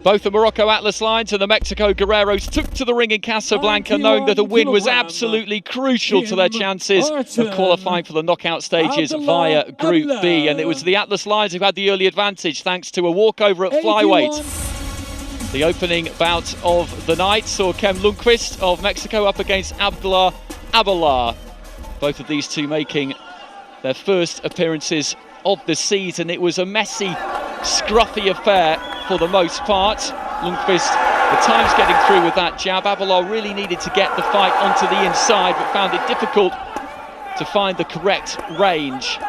Both the Morocco Atlas Lions and the Mexico Guerreros took to the ring in Casablanca, knowing that a win was absolutely crucial to their chances of qualifying for the knockout stages via Group B. And it was the Atlas Lions who had the early advantage thanks to a walkover at flyweight. The opening bout of the night saw Kem Lundqvist of Mexico up against Abdellah ABALLAGH. Both of these two making their first appearances of the season. It was a messy, scruffy affair for the most part. Lundqvist at times getting through with that jab. ABALLAGH really needed to get the fight onto the inside, but found it difficult to find the correct range.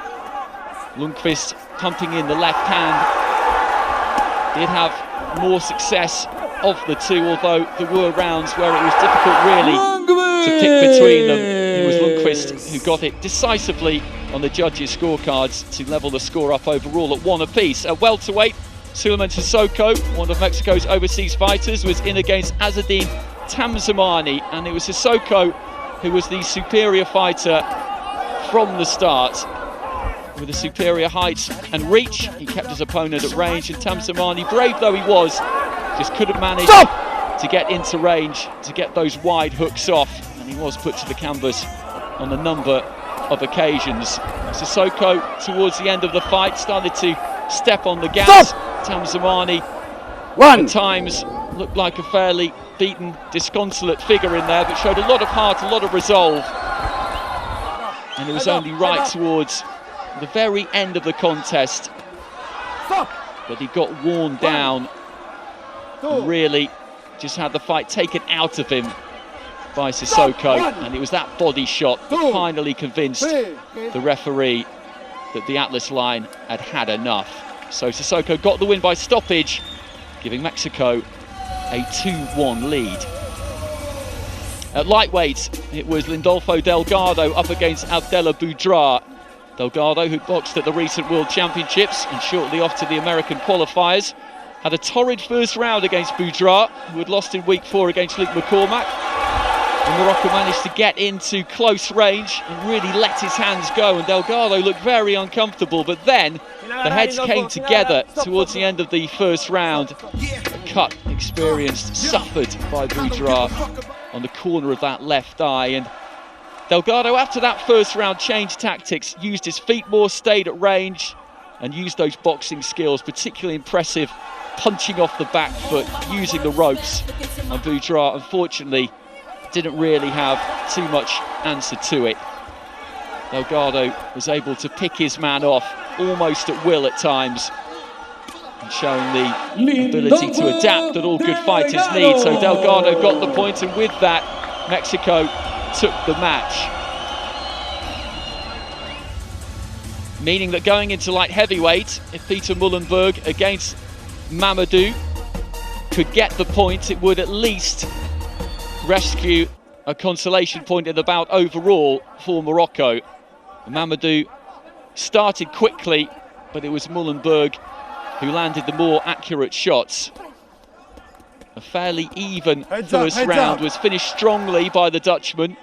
Lundqvist pumping in the left hand. Did have more success of the two, although there were rounds where it was difficult really to pick between them. It was Lundqvist who got it decisively on the judges' scorecards to level the score up overall at 1 apiece. At welterweight, Souleymane CISSOKHO, one of Mexico's overseas fighters, was in against Azeddine TAMSAMANI, and it was CISSOKHO who was the superior fighter from the start. With a superior height and reach, he kept his opponent at range, and TAMSAMANI, brave though he was, just couldn't manage to get into range, to get those wide hooks off, and he was put to the canvas on a number of occasions. CISSOKHO, towards the end of the fight, started to step on the gas. TAMSAMANI, at times, looked like a fairly beaten, disconsolate figure in there, but showed a lot of heart, a lot of resolve. And it was only right towards the very end of the contest that he got worn down and really just had the fight taken out of him by CISSOKHO, and it was that body shot that finally convinced the referee that the Atlas Lion had had enough. So CISSOKHO got the win by stoppage, giving Mexico a 2-1 lead. At lightweight, it was Lindolfo DELGADO up against Abdellah BOUDRAR. DELGADO, who boxed at the recent World Championships and shortly off to the American qualifiers, had a torrid first round against BOUDRAR, who had lost in week 4 against Luke McCormack. And Morocco managed to get into close range and really let his hands go, and DELGADO looked very uncomfortable, but then the heads came together towards the end of the first round. A cut experienced, suffered by BOUDRAR on the corner of that left eye, and DELGADO, after that first round, changed tactics, used his feet more, stayed at range, and used those boxing skills, particularly impressive punching off the back foot, using the ropes. And BOUDRAR, unfortunately, didn't really have too much answer to it. DELGADO was able to pick his man off almost at will at times, and showing the ability to adapt that all good fighters need. So DELGADO got the point, and with that, Mexico took the match. Meaning that going into light heavyweight, if Peter MOLLENBERG against Mamadou could get the point, it would at least rescue a consolation point in the bout overall for Morocco. Mamadou started quickly, but it was MOLLENBERG who landed the more accurate shots. A fairly even first round was finished strongly by the Dutchman,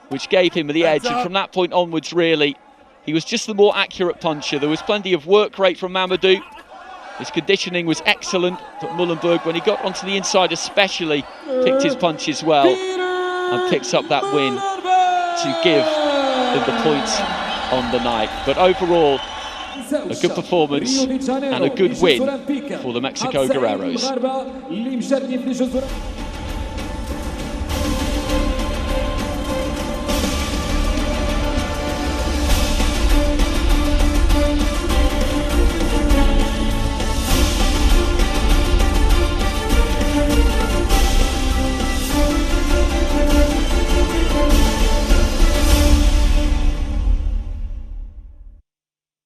which gave him the edge, and from that point onwards, really, he was just the more accurate puncher. There was plenty of work rate from Mamadou. His conditioning was excellent, but MOLLENBERG, when he got onto the inside especially, picked his punches well and picks up that win to give them the points on the night. But overall, a good performance and a good win for the Mexico Guerreros.